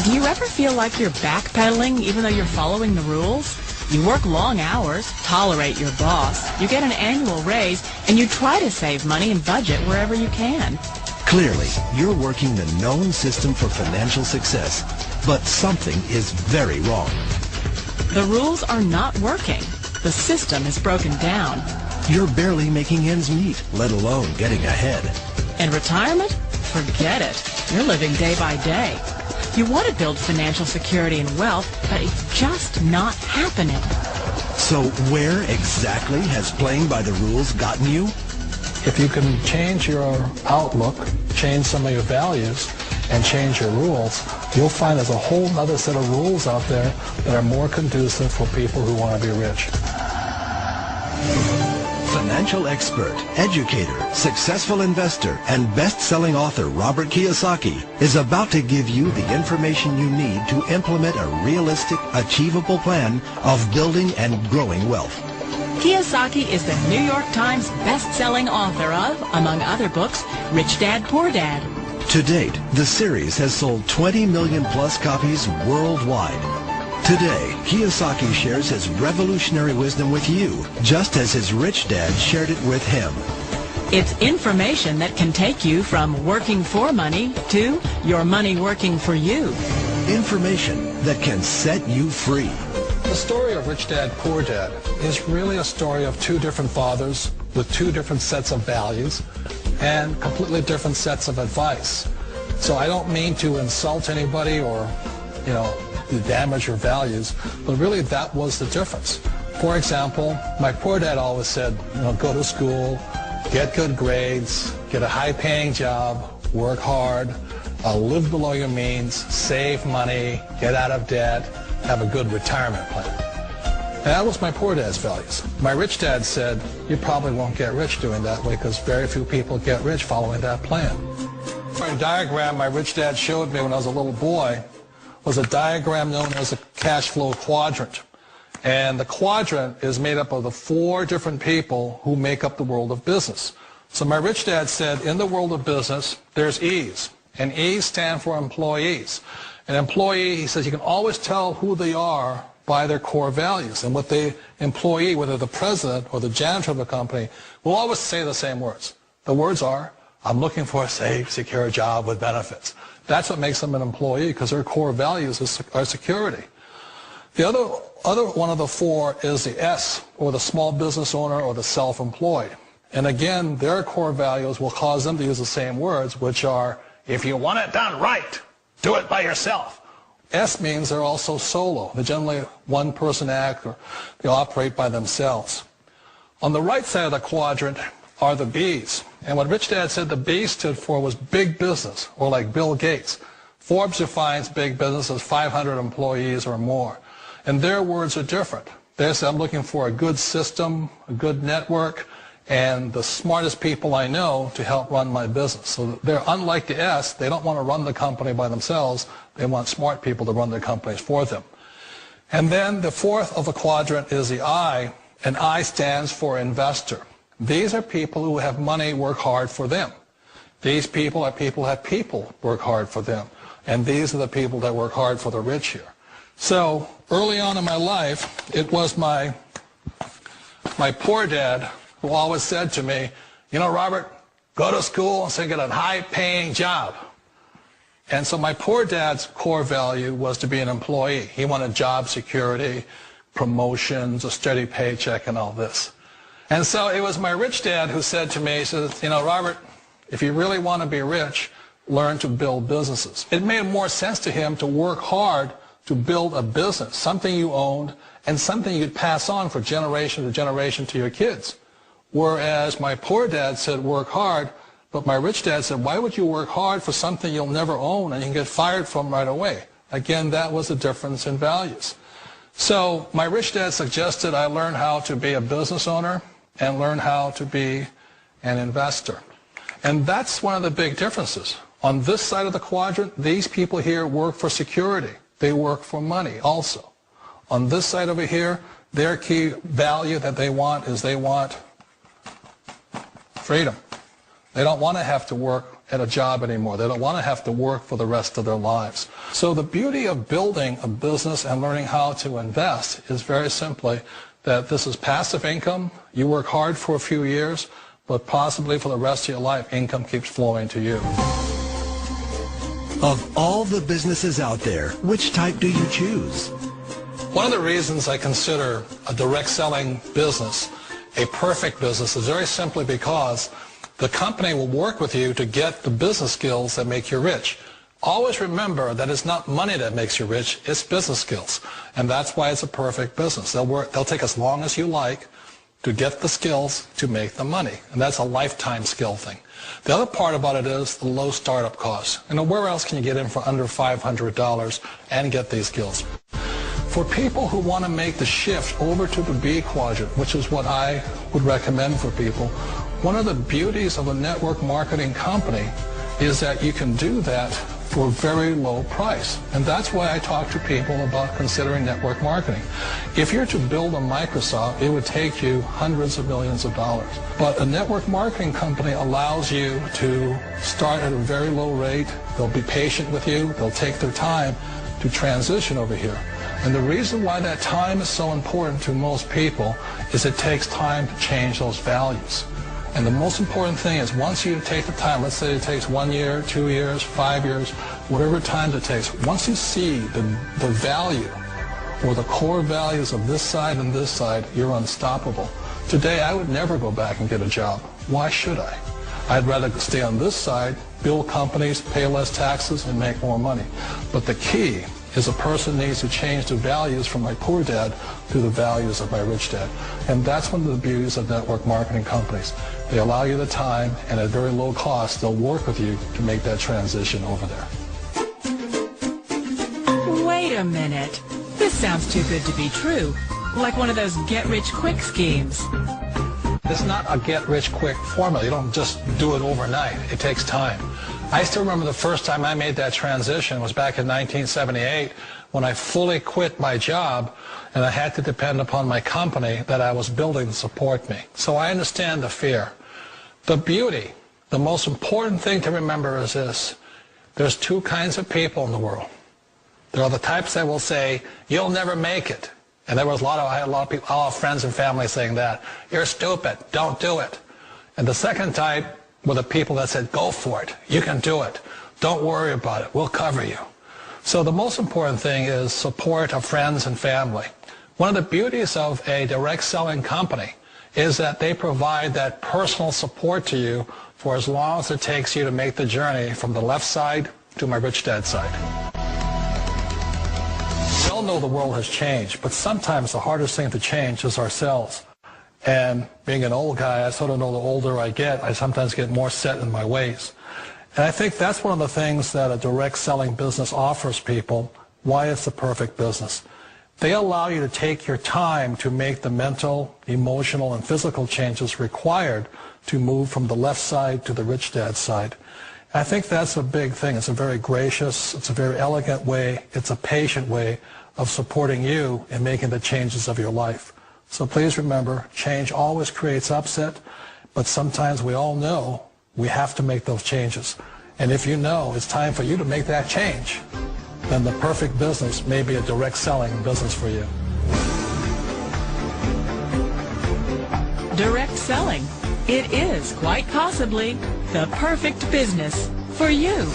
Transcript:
Do you ever feel like you're backpedaling even though you're following the rules? You work long hours, tolerate your boss, you get an annual raise, and you try to save money and budget wherever you can. Clearly, you're working the known system for financial success, but something is very wrong. The rules are not working. The system is broken down. You're barely making ends meet, let alone getting ahead. And retirement? Forget it. You're living day by day. You want to build financial security and wealth, but it's just not happening. So where exactly has playing by the rules gotten you? If you can change your outlook, change some of your values, and change your rules, you'll find there's a whole other set of rules out there that are more conducive for people who want to be rich. Financial expert, educator, successful investor, and best-selling author Robert Kiyosaki is about to give you the information you need to implement a realistic, achievable plan of building and growing wealth. Kiyosaki is the New York Times best-selling author of, among other books, Rich Dad, Poor Dad. To date, the series has sold 20 million plus copies worldwide. Today, Kiyosaki shares his revolutionary wisdom with you, just as his rich dad shared it with him. It's information that can take you from working for money to your money working for you. Information that can set you free. The story of Rich Dad, Poor Dad is really a story of two different fathers with two different sets of values and completely different sets of advice. So I don't mean to insult anybody or, damage your values, but really that was the difference. For example, my poor dad always said, go to school, get good grades, get a high-paying job, work hard, live below your means, save money, get out of debt, have a good retirement plan. And that was my poor dad's values. My rich dad said, you probably won't get rich doing that way because very few people get rich following that plan. A diagram my rich dad showed me when I was a little boy was a diagram known as a cash flow quadrant. And the quadrant is made up of the four different people who make up the world of business. So my rich dad said, in the world of business, there's E's. And E's stand for employees. An employee, he says, you can always tell who they are by their core values. And what the employee, whether the president or the janitor of the company, will always say the same words. The words are, I'm looking for a safe, secure job with benefits. That's what makes them an employee, because their core values are security. The other one of the four is the S, or the small business owner or the self-employed. And again, their core values will cause them to use the same words, which are, if you want it done right, do it by yourself. S means they're also solo. They're generally one-person act, or they operate by themselves. On the right side of the quadrant are the B's. And what Rich Dad said the B stood for was big business, or like Bill Gates. Forbes defines big business as 500 employees or more. And their words are different. They say, I'm looking for a good system, a good network, and the smartest people I know to help run my business. So they're unlike the S. They don't want to run the company by themselves. They want smart people to run their companies for them. And then the fourth of the quadrant is the I, and I stands for investor. These are people who have money work hard for them. These people are people who have people work hard for them. And these are the people that work hard for the rich here. So early on in my life, it was my poor dad who always said to me, Robert, go to school and get a high-paying job. And so my poor dad's core value was to be an employee. He wanted job security, promotions, a steady paycheck, and all this. And so it was my rich dad who said to me, he says, Robert, if you really want to be rich, learn to build businesses. It made more sense to him to work hard to build a business, something you owned, and something you'd pass on for generation to generation to your kids. Whereas my poor dad said work hard, but my rich dad said, why would you work hard for something you'll never own and you can get fired from right away? Again, that was the difference in values. So my rich dad suggested I learn how to be a business owner and learn how to be an investor. And that's one of the big differences. On this side of the quadrant, these people here work for security. They work for money also. On this side over here, their key value that they want is they want freedom. They don't want to have to work at a job anymore. They don't want to have to work for the rest of their lives. So the beauty of building a business and learning how to invest is very simply that this is passive income. You work hard for a few years, but possibly for the rest of your life, income keeps flowing to you. Of all the businesses out there, which type do you choose? One of the reasons I consider a direct selling business a perfect business is very simply because the company will work with you to get the business skills that make you rich. Always remember that it's not money that makes you rich, it's business skills. And that's why it's a perfect business. They'll take as long as you like to get the skills to make the money. And that's a lifetime skill thing. The other part about it is the low startup costs. Where else can you get in for under $500 and get these skills? For people who want to make the shift over to the B quadrant, which is what I would recommend for people, one of the beauties of a network marketing company is that you can do that for a very low price. And that's why I talk to people about considering network marketing. If you're to build a Microsoft, it would take you hundreds of millions of dollars. But a network marketing company allows you to start at a very low rate. They'll be patient with you. They'll take their time to transition over here. And the reason why that time is so important to most people is it takes time to change those values. And the most important thing is once you take the time, let's say it takes 1 year, 2 years, 5 years, whatever time it takes, once you see the value or the core values of this side and this side, you're unstoppable. Today, I would never go back and get a job. Why should I? I'd rather stay on this side, build companies, pay less taxes, and make more money. But the key is a person needs to change the values from my poor dad to the values of my rich dad. And that's one of the beauties of network marketing companies. They allow you the time, and at very low cost, they'll work with you to make that transition over there. Wait a minute. This sounds too good to be true. Like one of those get-rich-quick schemes. It's not a get-rich-quick formula. You don't just do it overnight. It takes time. I still remember the first time I made that transition was back in 1978 when I fully quit my job and I had to depend upon my company that I was building to support me. So I understand the fear. The beauty, the most important thing to remember is this. There's two kinds of people in the world. There are the types that will say, you'll never make it. And there was I had a lot of people, all friends and family saying that. You're stupid, don't do it. And the second type were the people that said, go for it, you can do it, don't worry about it, we'll cover you. So the most important thing is support of friends and family. One of the beauties of a direct selling company is that they provide that personal support to you for as long as it takes you to make the journey from the left side to my rich dad side. We all know the world has changed, but sometimes the hardest thing to change is ourselves. And being an old guy, I sort of know the older I get, I sometimes get more set in my ways. And I think that's one of the things that a direct selling business offers people, why it's the perfect business. They allow you to take your time to make the mental, emotional, and physical changes required to move from the left side to the rich dad side. I think that's a big thing. It's a very gracious, it's a very elegant way, it's a patient way of supporting you in making the changes of your life. So please remember, change always creates upset, but sometimes we all know we have to make those changes. And if you know it's time for you to make that change, then the perfect business may be a direct selling business for you. Direct selling. It is quite possibly the perfect business for you.